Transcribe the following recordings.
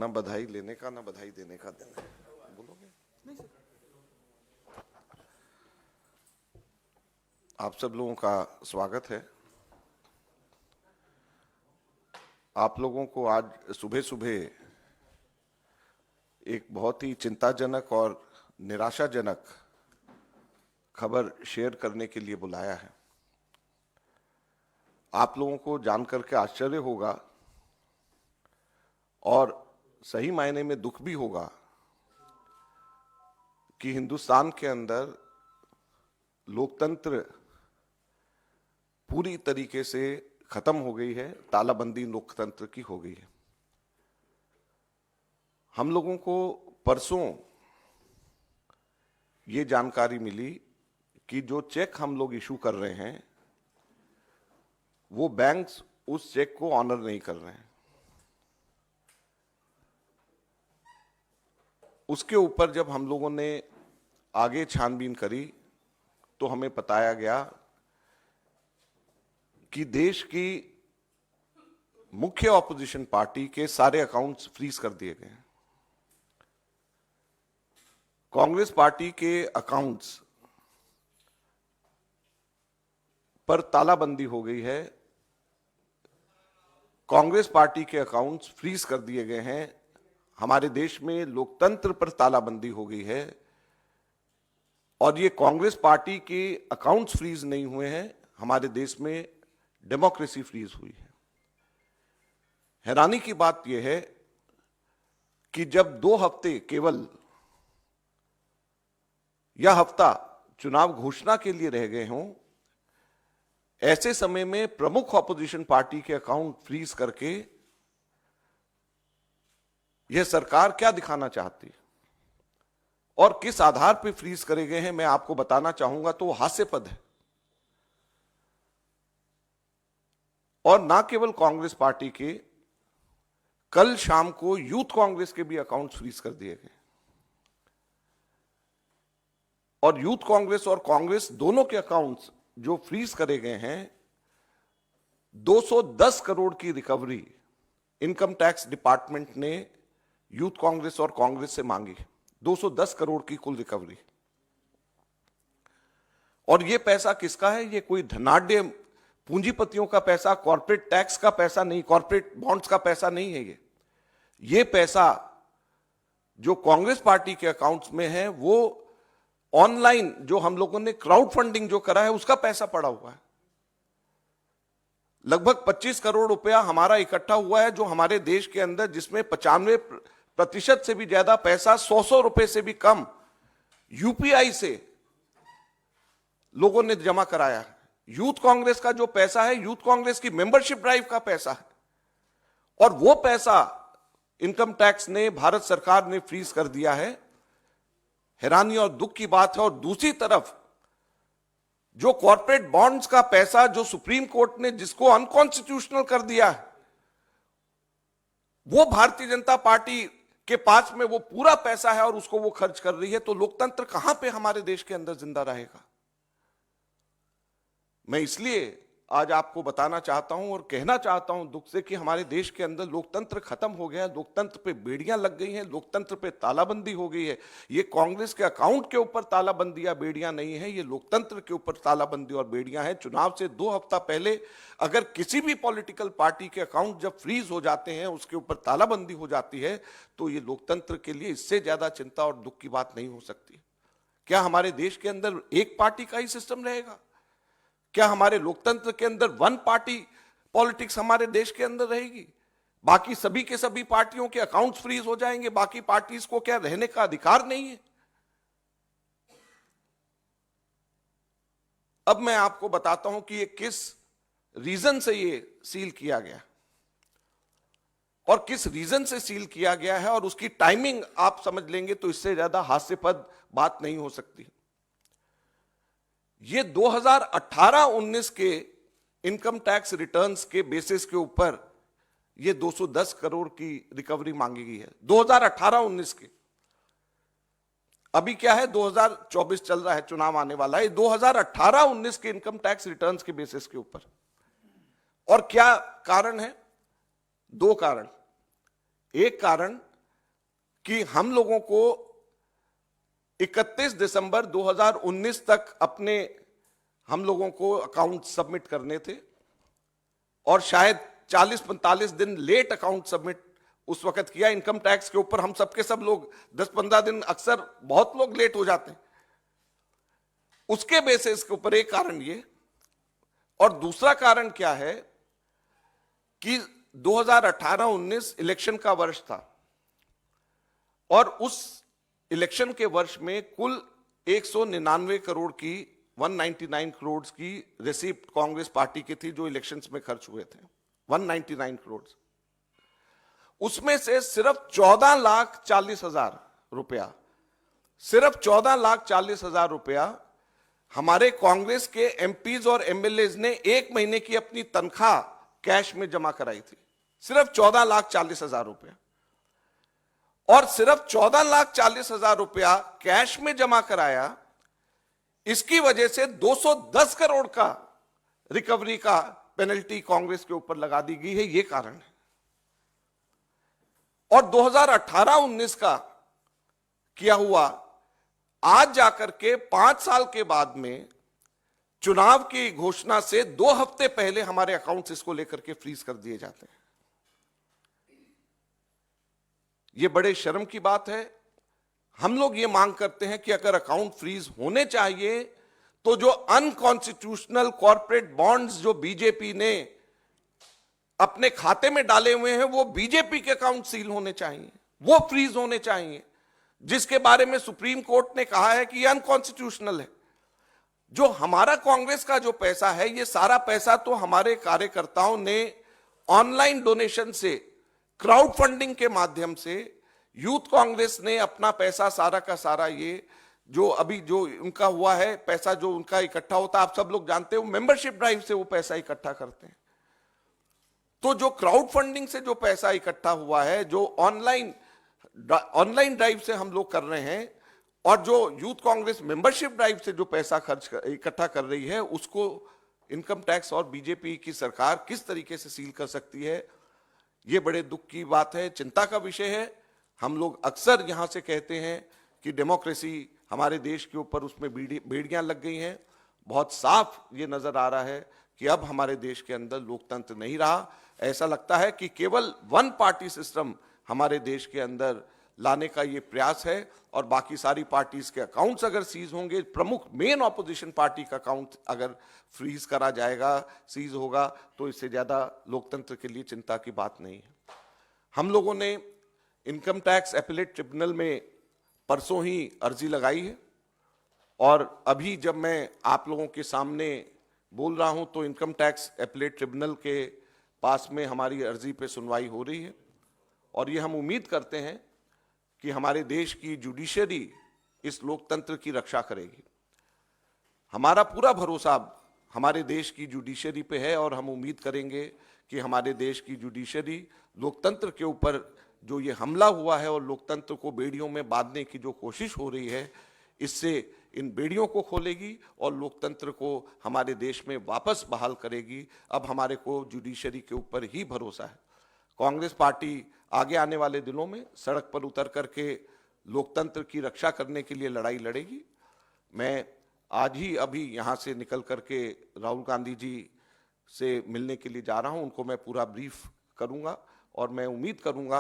ना बधाई लेने का ना बधाई देने का दिन है। बोलोगे? नहीं सर। आप सब लोगों का स्वागत है। आप लोगों को आज सुबह सुबह एक बहुत ही चिंताजनक और निराशाजनक खबर शेयर करने के लिए बुलाया है। आप लोगों को जानकर के आश्चर्य होगा और सही मायने में दुख भी होगा कि हिंदुस्तान के अंदर लोकतंत्र पूरी तरीके से खत्म हो गई है, तालाबंदी लोकतंत्र की हो गई है। हम लोगों को परसों ये जानकारी मिली कि जो चेक हम लोग इशू कर रहे हैं वो बैंक्स उस चेक को ऑनर नहीं कर रहे हैं। उसके ऊपर जब हम लोगों ने आगे छानबीन करी तो हमें बताया गया कि देश की मुख्य ऑपोजिशन पार्टी के सारे अकाउंट्स फ्रीज कर दिए गए हैं। कांग्रेस पार्टी के अकाउंट्स पर तालाबंदी हो गई है। कांग्रेस पार्टी के अकाउंट्स फ्रीज कर दिए गए हैं। हमारे देश में लोकतंत्र पर तालाबंदी हो गई है और ये कांग्रेस पार्टी के अकाउंट्स फ्रीज नहीं हुए हैं, हमारे देश में डेमोक्रेसी फ्रीज हुई है। हैरानी की बात यह है कि जब 2 हफ्ते केवल यह हफ्ता चुनाव घोषणा के लिए रह गए हों, ऐसे समय में प्रमुख ऑपोजिशन पार्टी के अकाउंट फ्रीज करके यह सरकार क्या दिखाना चाहती है और किस आधार पर फ्रीज करे गए हैं, मैं आपको बताना चाहूंगा तो हास्यास्पद है। और ना केवल कांग्रेस पार्टी के, कल शाम को यूथ कांग्रेस के भी अकाउंट फ्रीज कर दिए गए और यूथ कांग्रेस और कांग्रेस दोनों के अकाउंट्स जो फ्रीज करे गए हैं, 210 करोड़ की रिकवरी इनकम टैक्स डिपार्टमेंट ने यूथ कांग्रेस और कांग्रेस से मांगी। 210 करोड़ की कुल रिकवरी। और यह पैसा किसका है? यह कोई धनाढ्य पूंजीपतियों का पैसा, कॉर्पोरेट टैक्स का पैसा नहीं, कॉर्पोरेट बॉन्ड्स का पैसा नहीं है। यह पैसा जो कांग्रेस पार्टी के अकाउंट्स में है वो ऑनलाइन जो हम लोगों ने क्राउड फंडिंग जो करा है उसका पैसा पड़ा हुआ है। लगभग 25 करोड़ रुपया हमारा इकट्ठा हुआ है जो हमारे देश के अंदर, जिसमें 95% से भी ज्यादा पैसा 100 रुपए से भी कम यूपीआई से लोगों ने जमा कराया है। यूथ कांग्रेस का जो पैसा है, यूथ कांग्रेस की मेंबरशिप ड्राइव का पैसा है और वो पैसा इनकम टैक्स ने, भारत सरकार ने फ्रीज कर दिया है। हैरानी और दुख की बात है। और दूसरी तरफ जो कॉर्पोरेट बॉन्ड्स का पैसा जो सुप्रीम कोर्ट ने जिसको अनकॉन्स्टिट्यूशनल कर दिया है, वो भारतीय जनता पार्टी के पास में वो पूरा पैसा है और उसको वो खर्च कर रही है। तो लोकतंत्र कहां पे हमारे देश के अंदर जिंदा रहेगा? मैं इसलिए आज आपको बताना चाहता हूं और कहना चाहता हूं दुख से कि हमारे देश के अंदर लोकतंत्र खत्म हो गया, लोकतंत्र पे बेड़ियां लग गई हैं, लोकतंत्र पे तालाबंदी हो गई है। ये कांग्रेस के अकाउंट के ऊपर तालाबंदी या बेड़ियां नहीं है, ये लोकतंत्र के ऊपर तालाबंदी और बेड़ियां हैं। चुनाव से 2 हफ्ता पहले अगर किसी भी पॉलिटिकल पार्टी के अकाउंट जब फ्रीज हो जाते हैं, उसके ऊपर तालाबंदी हो जाती है, तो ये लोकतंत्र के लिए इससे ज्यादा चिंता और दुख की बात नहीं हो सकती। क्या हमारे देश के अंदर एक पार्टी का ही सिस्टम रहेगा? क्या हमारे लोकतंत्र के अंदर वन पार्टी पॉलिटिक्स हमारे देश के अंदर रहेगी? बाकी सभी के सभी पार्टियों के अकाउंट्स फ्रीज हो जाएंगे? बाकी पार्टीज को क्या रहने का अधिकार नहीं है? अब मैं आपको बताता हूं कि ये किस रीजन से ये सील किया गया और किस रीजन से सील किया गया है, और उसकी टाइमिंग आप समझ लेंगे तो इससे ज्यादा हास्यास्पद बात नहीं हो सकती। ये 2018-19 के इनकम टैक्स रिटर्न्स के बेसिस के ऊपर ये 210 करोड़ की रिकवरी मांगी गई है। 2018-19 के, अभी क्या है 2024 चल रहा है, चुनाव आने वाला है। 2018-19 के इनकम टैक्स रिटर्न्स के बेसिस के ऊपर। और क्या कारण है? 2 कारण। एक कारण कि हम लोगों को 31 दिसंबर 2019 तक अपने हम लोगों को अकाउंट सबमिट करने थे और शायद 40-45 दिन लेट अकाउंट सबमिट उस वक्त किया। इनकम टैक्स के ऊपर हम सबके सब लोग 10-15 दिन, अक्सर बहुत लोग लेट हो जाते हैं। उसके बेसिस के ऊपर एक कारण ये, और दूसरा कारण क्या है कि 2018-19 इलेक्शन का वर्ष था और उस इलेक्शन के वर्ष में कुल 199 करोड़ की 199 करोड़ की रिसीप्ट कांग्रेस पार्टी की थी जो इलेक्शंस में खर्च हुए थे, 199 करोड़। उसमें से सिर्फ 14,40,000 रुपया, सिर्फ 14,40,000 रुपया हमारे कांग्रेस के एमपीज और एमएलएज ने एक महीने की अपनी तनख्वाह कैश में जमा कराई थी, सिर्फ 14,40,000 रुपया। और सिर्फ 14,40,000 रुपया कैश में जमा कराया, इसकी वजह से 210 करोड़ का रिकवरी का पेनल्टी कांग्रेस के ऊपर लगा दी गई है, यह कारण है। और 2018-19 का किया हुआ आज जाकर के 5 साल के बाद में चुनाव की घोषणा से 2 हफ्ते पहले हमारे अकाउंट्स इसको लेकर के फ्रीज कर दिए जाते हैं। यह बड़े शर्म की बात है। हम लोग ये मांग करते हैं कि अगर अकाउंट फ्रीज होने चाहिए तो जो अनकॉन्स्टिट्यूशनल कॉर्पोरेट बॉन्ड्स जो बीजेपी ने अपने खाते में डाले हुए हैं वो बीजेपी के अकाउंट सील होने चाहिए, वो फ्रीज होने चाहिए, जिसके बारे में सुप्रीम कोर्ट ने कहा है कि ये अनकॉन्स्टिट्यूशनल है। जो हमारा कांग्रेस का जो पैसा है, ये सारा पैसा तो हमारे कार्यकर्ताओं ने ऑनलाइन डोनेशन से, क्राउड फंडिंग के माध्यम से, यूथ कांग्रेस ने अपना पैसा सारा का सारा, ये जो अभी जो उनका हुआ है पैसा जो उनका इकट्ठा होता है, आप सब लोग जानते हो, मेंबरशिप ड्राइव से वो पैसा इकट्ठा करते हैं। तो जो क्राउड फंडिंग से जो पैसा इकट्ठा हुआ है, जो ऑनलाइन ड्राइव से हम लोग कर रहे हैं, और जो यूथ कांग्रेस मेंबरशिप ड्राइव से जो पैसा इकट्ठा कर रही है, उसको इनकम टैक्स और बीजेपी की सरकार किस तरीके से सील कर सकती है, ये बड़े दुख की बात है, चिंता का विषय है। हम लोग अक्सर यहां से कहते हैं कि डेमोक्रेसी हमारे देश के ऊपर उसमें बेड़ियां लग गई हैं। बहुत साफ ये नजर आ रहा है कि अब हमारे देश के अंदर लोकतंत्र नहीं रहा। ऐसा लगता है कि केवल वन पार्टी सिस्टम हमारे देश के अंदर लाने का ये प्रयास है, और बाकी सारी पार्टीज के अकाउंट्स अगर सीज होंगे, प्रमुख मेन ऑपोजिशन पार्टी का अकाउंट अगर फ्रीज करा जाएगा, सीज होगा, तो इससे ज्यादा लोकतंत्र के लिए चिंता की बात नहीं है। हम लोगों ने इनकम टैक्स अपीलेट ट्रिब्यूनल में परसों ही अर्जी लगाई है, और अभी जब मैं आप लोगों के सामने बोल रहा हूं तो इनकम टैक्स अपीलेट ट्रिब्यूनल के पास में हमारी अर्जी पे सुनवाई हो रही है, और ये हम उम्मीद करते हैं कि हमारे देश की जुडिशरी इस लोकतंत्र की रक्षा करेगी। हमारा पूरा भरोसा हमारे देश की जुडिशरी पे है, और हम उम्मीद करेंगे कि हमारे देश की जुडिशरी लोकतंत्र के ऊपर जो ये हमला हुआ है और लोकतंत्र को बेड़ियों में बांधने की जो कोशिश हो रही है, इससे इन बेड़ियों को खोलेगी और लोकतंत्र को हमारे देश में वापस बहाल करेगी। अब हमारे को जुडिशरी के ऊपर ही भरोसा है। कांग्रेस पार्टी आगे आने वाले दिनों में सड़क पर उतर करके लोकतंत्र की रक्षा करने के लिए लड़ाई लड़ेगी। मैं आज ही अभी यहाँ से निकल करके राहुल गांधी जी से मिलने के लिए जा रहा हूँ, उनको मैं पूरा ब्रीफ करूँगा, और मैं उम्मीद करूँगा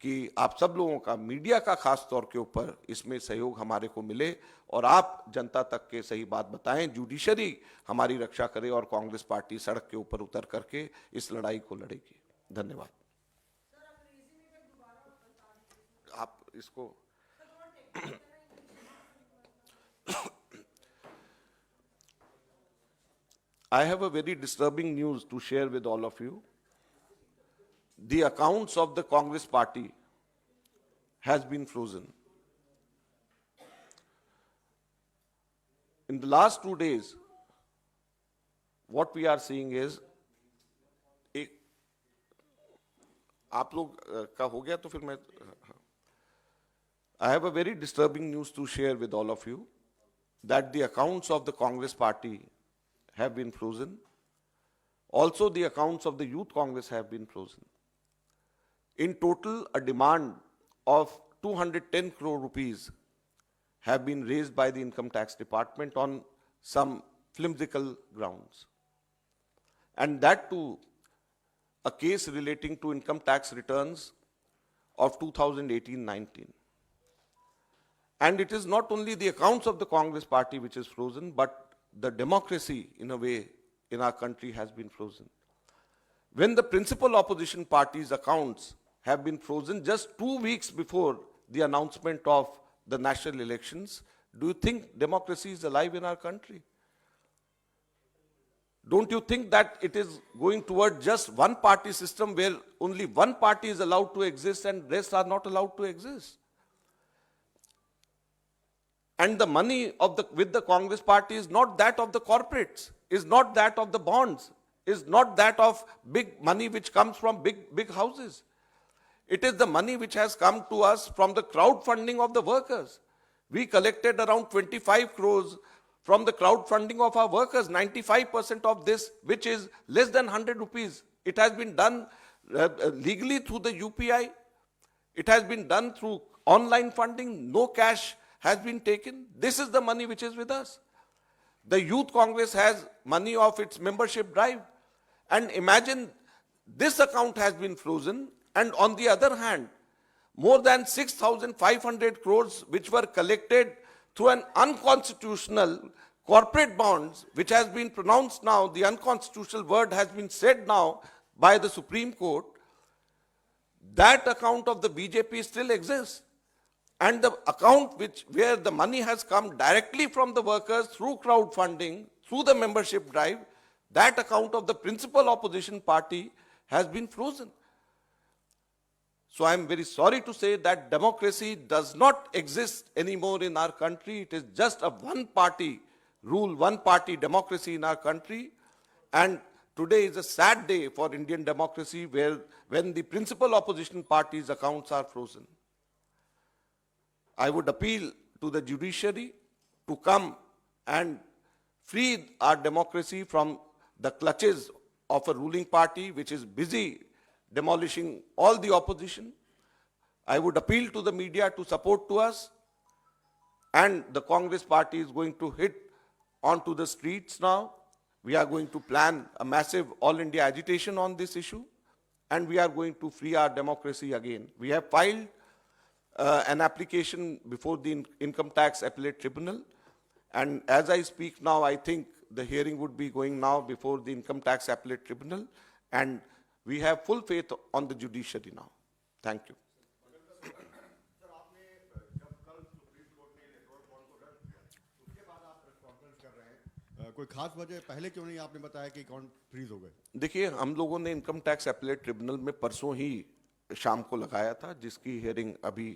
कि आप सब लोगों का, मीडिया का खास तौर के ऊपर इसमें सहयोग हमारे को मिले, और आप जनता तक के सही बात बताएं, जुडिशरी हमारी रक्षा करे और कांग्रेस पार्टी सड़क के ऊपर उतर करके इस लड़ाई को लड़ेगी। धन्यवाद। आप इसको I have a very disturbing news to share with all of you. The accounts of the Congress party has been frozen. In the last 2 days, what we are seeing is, एक आप लोग का हो गया तो फिर मैं, I have a very disturbing news to share with all of you, that the accounts of the Congress party have been frozen. Also, the accounts of the Youth Congress have been frozen. In total, a demand of 210 crore rupees have been raised by the income tax department on some flimsical grounds. And that too, a case relating to income tax returns of 2018-19. And it is not only the accounts of the Congress party which is frozen, but the democracy, in a way, in our country has been frozen. When the principal opposition party's accounts have been frozen just 2 weeks before the announcement of the national elections, do you think democracy is alive in our country? Don't you think that it is going toward just one party system where only one party is allowed to exist and rest are not allowed to exist? And the money of with the Congress party is not that of the corporates, is not that of the bonds, is not that of big money which comes from big houses. It is the money which has come to us from the crowdfunding of the workers. We collected around 25 crores from the crowdfunding of our workers, 95% of this, which is less than 100 rupees. It has been done legally through the UPI. It has been done through online funding. No cash has been taken. This is the money which is with us. The Youth Congress has money of its membership drive. And imagine this account has been frozen, and on the other hand, more than 6,500 crores which were collected through an unconstitutional corporate bonds, which has been pronounced now, the unconstitutional word has been said now by the Supreme Court, that account of the BJP still exists. And the account where the money has come directly from the workers through crowdfunding, through the membership drive, that account of the principal opposition party has been frozen. So I am very sorry to say that democracy does not exist anymore in our country. It is just a one-party rule, one-party democracy in our country. And today is a sad day for Indian democracy when the principal opposition party's accounts are frozen. I would appeal to the judiciary to come and free our democracy from the clutches of a ruling party which is busy demolishing all the opposition. I would appeal to the media to support to us, and the Congress party is going to hit onto the streets now. We are going to plan a massive all India agitation on this issue, and we are going to free our democracy again. We have filed an application before the Income Tax Appellate Tribunal, and as I speak now, I think the hearing would be going now before the Income Tax Appellate Tribunal, and we have full faith on the judiciary now. Thank you. Sir, आपने जब कल supreme court ने electoral bond को रद्द किया, उसके बाद आप प्रेस कॉन्फ्रेंस कर रहे हैं, कोई खास वजह पहले क्यों नहीं आपने बताया कि अकाउंट फ्रीज हो गए? देखिए, हम लोगों ने इनकम टैक्स एपीलेट ट्रिब्यूनल में परसों ही शाम को लगाया था, जिसकी हियरिंग अभी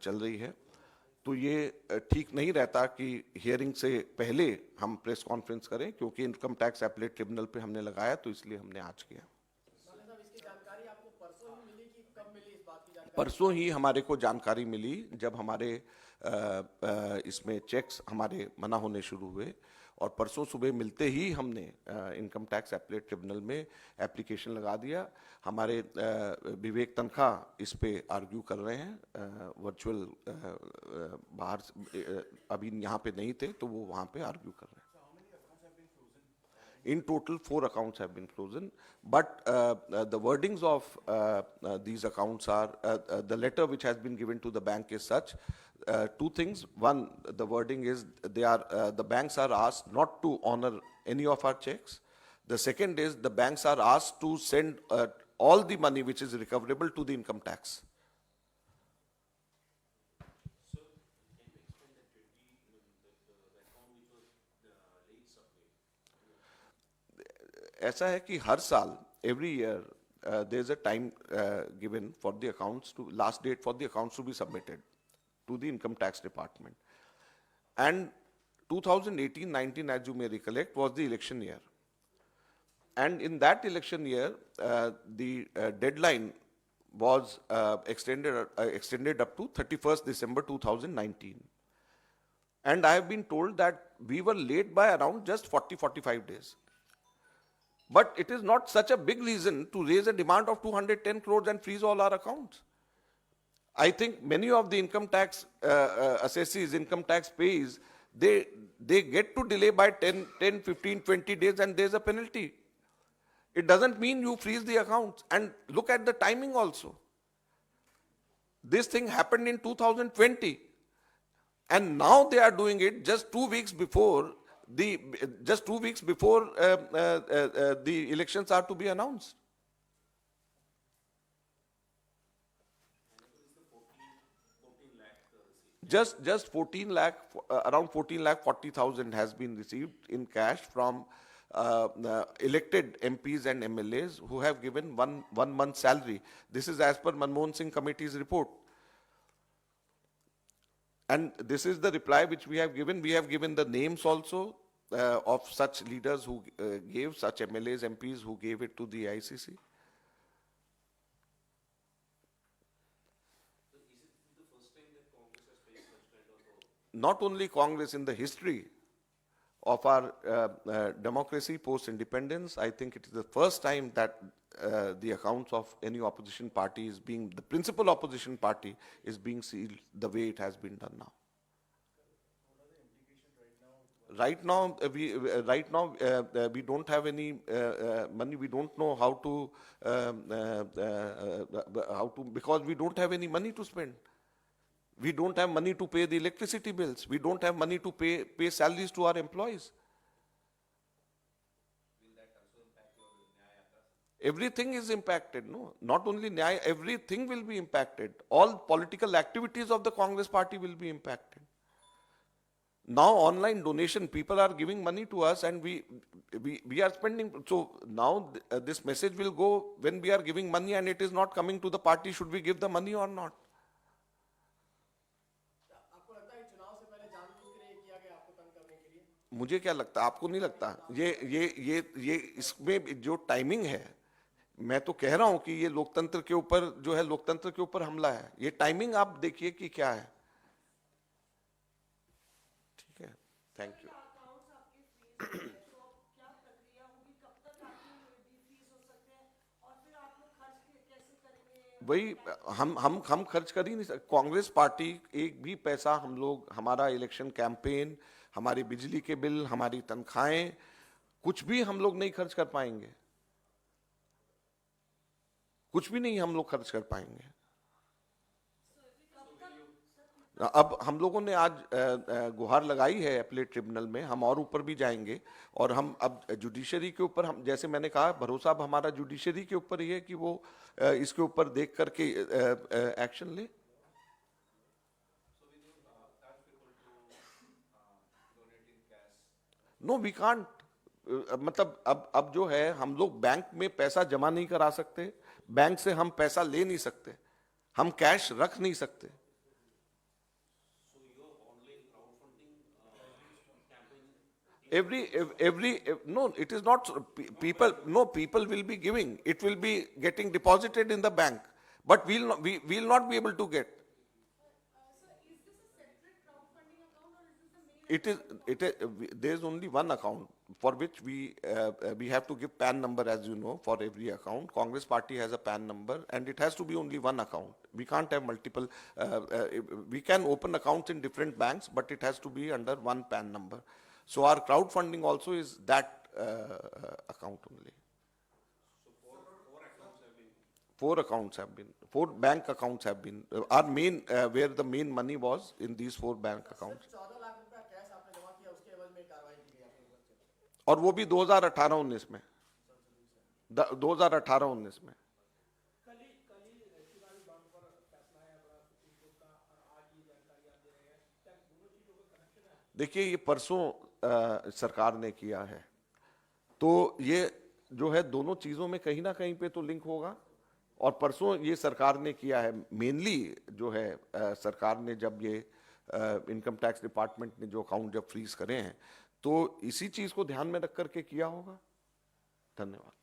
चल रही है। तो ये ठीक नहीं रहता कि हियरिंग से पहले हम प्रेस कॉन्फ्रेंस करें, क्योंकि इनकम टैक्स एपीलेट ट्रिब्यूनल पे हमने लगाया, तो इसलिए हमने आज किया। परसों ही हमारे को जानकारी मिली, जब हमारे इसमें चेक्स हमारे मना होने शुरू हुए, और परसों सुबह मिलते ही हमने इनकम टैक्स एपीलेट ट्रिब्यूनल में एप्लीकेशन लगा दिया। हमारे विवेक तनखा इस पे आर्ग्यू कर रहे हैं, वर्चुअल बाहर अभी यहाँ पे नहीं थे, तो वो वहाँ पे आर्ग्यू कर रहे हैं। In total, 4 accounts have been frozen, but the wordings of these accounts are, the letter which has been given to the bank is such, 2 things. One, the wording is the banks are asked not to honor any of our checks. The second is the banks are asked to send all the money which is recoverable to the income tax. ऐसा है कि हर साल every year there is a time given for the accounts to, last date for the accounts to be submitted to the income tax department, and 2018-19, as you may recollect, was the election year, and in that election year the deadline was extended up to 31st December 2019, and I have been told that we were late by around just 40-45 days. But it is not such a big reason to raise a demand of 210 crores and freeze all our accounts. I think many of the income tax assessees, income tax pays, they get to delay by 10, 15, 20 days and there's a penalty. It doesn't mean you freeze the accounts. And look at the timing also. This thing happened in 2020. And now they are doing it just 2 weeks before the elections are to be announced. Just 14 lakh, around 14 lakh 40,000 has been received in cash from elected MPs and MLAs who have given one month salary. This is as per Manmohan Singh Committee's report. And this is the reply which we have given. We have given the names also of such leaders who gave, such MLAs, MPs who gave it to the ICC. Not only Congress, in the history of our democracy post-independence, I think it is the first time that the accounts of any opposition party is being, the principal opposition party is being sealed the way it has been done now. Right now, we don't have any money. We don't know how to, because we don't have any money to spend. We don't have money to pay the electricity bills. We don't have money to pay salaries to our employees. Will that also impact your Nyaya Yatra? Everything is impacted, no? Not only Nyaya, everything will be impacted. All political activities of the Congress party will be impacted. Now online donation, people are giving money to us and we are spending. So now this message will go when we are giving money and it is not coming to the party, should we give the money or not? मुझे क्या लगता है, आपको नहीं लगता? ये इसमें जो टाइमिंग है, मैं तो कह रहा हूं कि ये लोकतंत्र के ऊपर जो है, लोकतंत्र के ऊपर हमला है. ये टाइमिंग आप देखिए कि क्या है. ठीक है, थैंक यू. वही हम खर्च कर ही नहीं सकते. कांग्रेस पार्टी एक भी पैसा हम लोग, हमारा इलेक्शन कैंपेन, हमारी बिजली के बिल, हमारी तनख्वाहें, कुछ भी हम लोग नहीं खर्च कर पाएंगे. कुछ भी नहीं हम लोग खर्च कर पाएंगे. अब हम लोगों ने आज गुहार लगाई है एपीलेट ट्रिब्यूनल में, हम और ऊपर भी जाएंगे और हम अब जुडिशरी के ऊपर, हम जैसे मैंने कहा, भरोसा अब हमारा जुडिशरी के ऊपर ही है कि वो इसके ऊपर देख करके एक्शन ले. No we can't. मतलब अब जो है, हम लोग बैंक में पैसा जमा नहीं करा सकते, बैंक से हम पैसा ले नहीं सकते, हम कैश रख नहीं सकते. No, it is not people. No, people will be giving. It will be getting deposited in the bank, but we will not be able to get. It is. There is only one account for which we have to give PAN number, as you know, for every account. Congress party has a PAN number, and it has to be only one account. We can't have multiple. We can open accounts in different banks, but it has to be under one PAN number. So our crowdfunding also is that account only. So four accounts have been, 4 bank accounts have been, our main, where the main money was in these 4 bank accounts. 14 lakh रुपया cash आपने जमा किया, उसके एवज में कार्रवाई की गई आपके ऊपर. और वो भी 2018-19 में, 2018-19 में. देखिए, ये परसों सरकार ने किया है, तो ये जो है दोनों चीजों में कहीं ना कहीं पे तो लिंक होगा. और परसों ये सरकार ने किया है, मेनली जो है सरकार ने जब ये इनकम टैक्स डिपार्टमेंट ने जो अकाउंट जब फ्रीज करे हैं, तो इसी चीज को ध्यान में रख करके किया होगा. धन्यवाद.